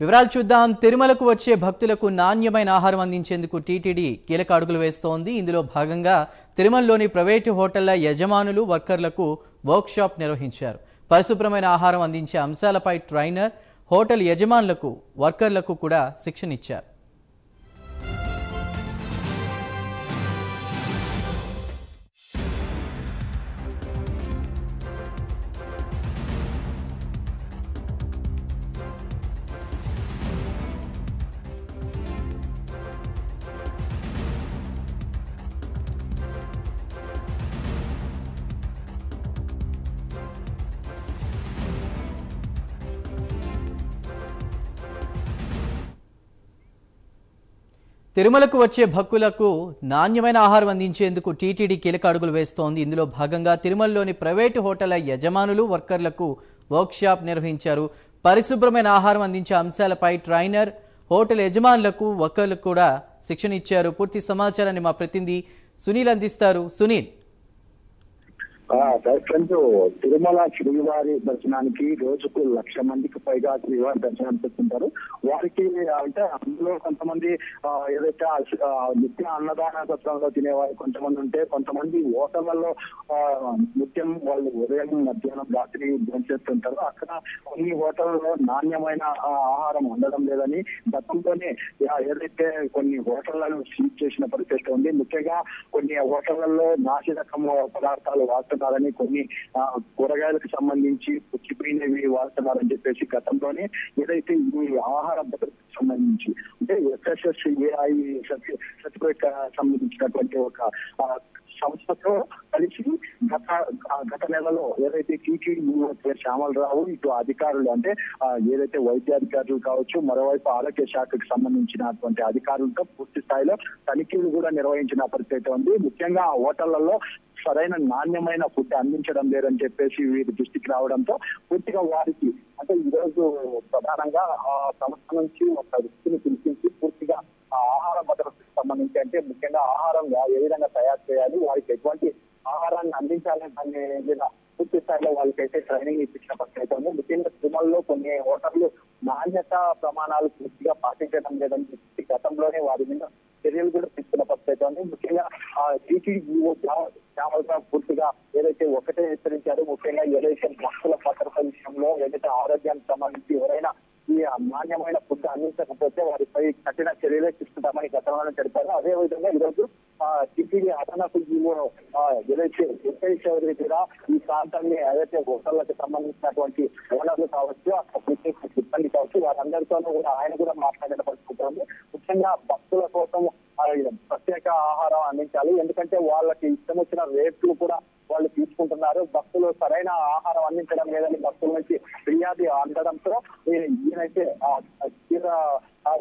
వివరాలు చూద్దాం. తిరుమలకు వచ్చే భక్తులకు నాణ్యమైన ఆహారం అందించేందుకు టీటీడీ కీలక అడుగులు వేస్తోంది. ఇందులో భాగంగా తిరుమలలోని ప్రైవేటు హోటళ్ల యజమానులు వర్కర్లకు వర్క్షాప్ నిర్వహించారు. పరిశుభ్రమైన ఆహారం అందించే అంశాలపై ట్రైనర్, హోటల్ యజమానులకు, వర్కర్లకు కూడా శిక్షణ ఇచ్చారు. తిరుమలకు వచ్చే భక్తులకు నాణ్యమైన ఆహారం అందించేందుకు టీటీడీ కీలక అడుగులు వేస్తోంది. ఇందులో భాగంగా తిరుమలలోని ప్రైవేటు హోటళ్ల యజమానులు, వర్కర్లకు వర్క్షాప్ నిర్వహించారు. పరిశుభ్రమైన ఆహారం అందించే అంశాలపై ట్రైనర్, హోటల్ యజమానులకు, వర్కర్లకు కూడా శిక్షణ ఇచ్చారు. పూర్తి సమాచారాన్ని మా ప్రతినిధి సునీల్ అందిస్తారు. సునీల్, తిరుమల శ్రీవారి దర్శనానికి రోజుకు 1,00,000 మందికి పైగా శ్రీవారి దర్శనానికి వస్తుంటారు. వారికి అంటే అందులో కొంతమంది ఏదైతే నిత్య అన్నదాన సత్రంలో తినేవారు కొంతమంది ఉంటే, కొంతమంది హోటళ్లలో నిత్యం వాళ్ళు ఉదయం, మధ్యాహ్నం, రాత్రి భోంచేస్తుంటారు. అక్కడ కొన్ని హోటళ్లలో నాణ్యమైన ఆహారం ఉండడం లేదని గతంలోనే ఏదైతే కొన్ని హోటళ్లను సీజ్ చేసిన పరిస్థితి ఉంది. ముఖ్యంగా కొన్ని హోటళ్లలో నాసిరకం పదార్థాలు వాడుతున్నారని, కొన్ని కూరగాయలకు సంబంధించి పుచ్చిపోయినవి వాడుతున్నారని చెప్పేసి గతంలోనే ఏదైతే ఈ ఆహార భద్రతకు సంబంధించి అంటే FSSAI సర్టిఫికేట్ సంబంధించినటువంటి ఒక సంస్థతో కలిసి గత నెలలో ఏదైతే టీటీడీ శ్యామలరావు ఇటు అధికారులు అంటే ఏదైతే వైద్యాధికారులు కావచ్చు, మరోవైపు ఆరోగ్య శాఖకు సంబంధించినటువంటి అధికారులతో పూర్తి స్థాయిలో తనిఖీలు కూడా నిర్వహించిన పరిస్థితి ఉంది. ముఖ్యంగా ఆ హోటళ్లలో సరైన నాణ్యమైన ఫుడ్ అందించడం లేదని చెప్పేసి వీరి దృష్టికి రావడంతో పూర్తిగా వారికి అంటే ఈ రోజు ప్రధానంగా ఆ సంస్థ నుంచి ఒక వ్యక్తిని పిలిపించి పూర్తిగా ఆ ఆహార భద్రతకు సంబంధించి అంటే ముఖ్యంగా ఆహారం ఏ విధంగా తయారు చేయాలి, వారికి ఎటువంటి ఆహారాన్ని అందించాలి అనే మీద పూర్తి స్థాయిలో వాళ్ళకైతే ట్రైనింగ్ ఇప్పించిన పరిస్థితి ఉంది. ముఖ్యంగా తిరుమలలో కొన్ని హోటళ్లు నాణ్యత ప్రమాణాలు పూర్తిగా పాటించడం లేదని చెప్పి గతంలోనే వారి మీద చర్యలు కూడా తీసుకున్న పరిస్థితి ఉంది. ముఖ్యంగా టీటీడీ శ్యామలరావు పూర్తిగా ఏదైతే ఒకటే హెచ్చరించారు, ముఖ్యంగా ఏదైతే భక్తుల భద్రత విషయంలో ఏదైతే ఆరోగ్యానికి సంబంధించి ఎవరైనా ఈ నాణ్యమైన ఫుడ్ అందించకపోతే వారిపై కఠిన చర్యలే తీసుకుంటామని గతంలో తెలిపారు. అదే విధంగా ఈరోజు టీటీడీ అదనపు ఏదైతే ఎస్ఐ చౌదరి కూడా ఈ ప్రాంతాన్ని ఏదైతే హోటళ్లకు సంబంధించినటువంటి ఓనర్లు కావచ్చు, అక్కడ సిబ్బంది కావచ్చు, వారందరితోనూ కూడా ఆయన కూడా మాట్లాడిన పరిస్థితి ఉంది. ముఖ్యంగా భక్తుల కోసం ప్రత్యేక ఆహారం అందించాలి, ఎందుకంటే వాళ్ళకి ఇష్టం వచ్చిన రేట్లు కూడా వాళ్ళు తీసుకుంటున్నారు. భక్తులు సరైన ఆహారం అందించడం లేదని భక్తుల నుంచి ఫిర్యాదు అందడంతో ఈయనైతే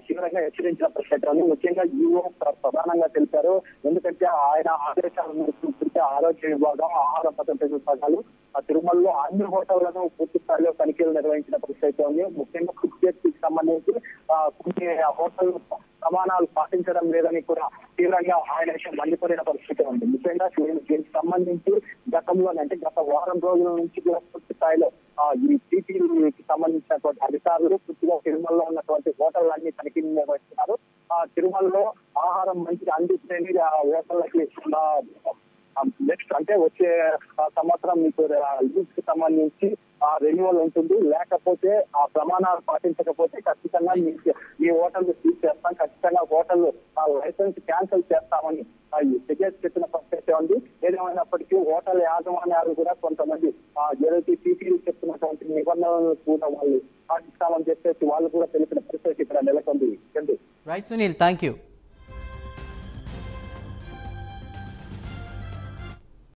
తీవ్రంగా హెచ్చరించిన పరిస్థితి ఉంది. ముఖ్యంగా ఈఓ ప్రధానంగా తెలిపారు, ఎందుకంటే ఆయన ఆదేశాల మేరకు ఆరోగ్య విభాగం, ఆహార భద్రత విభాగాలు తిరుమలలో అన్ని హోటళ్లను పూర్తి స్థాయిలో తనిఖీలు నిర్వహించిన పరిస్థితి ఉంది. ముఖ్యంగా ఫుడ్ సేఫ్టీకి సంబంధించి కొన్ని హోటల్ ప్రమాణాలు పాటించడం లేదని కూడా తీవ్రంగా ఆయన మండిపడిన పరిస్థితి ఉంది. ముఖ్యంగా దీనికి సంబంధించి గతంలోనే అంటే గత వారం రోజుల నుంచి కూడా పూర్తి స్థాయిలో ఈ టీటీడీకి సంబంధించినటువంటి అధికారులు పూర్తిగా తిరుమలలో ఉన్నటువంటి హోటళ్లన్నీ తనిఖీలు నిర్వహిస్తున్నారు. తిరుమలలో ఆహారం మంచిగా అందిస్తేనే ఆ హోటళ్ళకి నెక్స్ట్ అంటే వచ్చే సంవత్సరం మీకు లీజ్ కి సంబంధించి రెన్యువల్ ఉంటుంది. లేకపోతే ఆ ప్రమాణాలు పాటించకపోతే ఖచ్చితంగా ఈ హోటల్ సీజ్ చేస్తాం, ఖచ్చితంగా హోటల్ లైసెన్స్ క్యాన్సిల్ చేస్తామని టికెట్ చెప్పిన పరిస్థితి ఉంది. ఏదేమైనప్పటికీ హోటల్ యాజమాన్యాలు కూడా కొంతమంది ఏదైతే టీటీడీ చెప్తున్నటువంటి నిబంధనలను కూడా వాళ్ళు పాటిస్తామని చెప్పేసి వాళ్ళు కూడా తెలిపిన పరిస్థితి ఇక్కడ నెలకొంది. Right Sunil, thank you.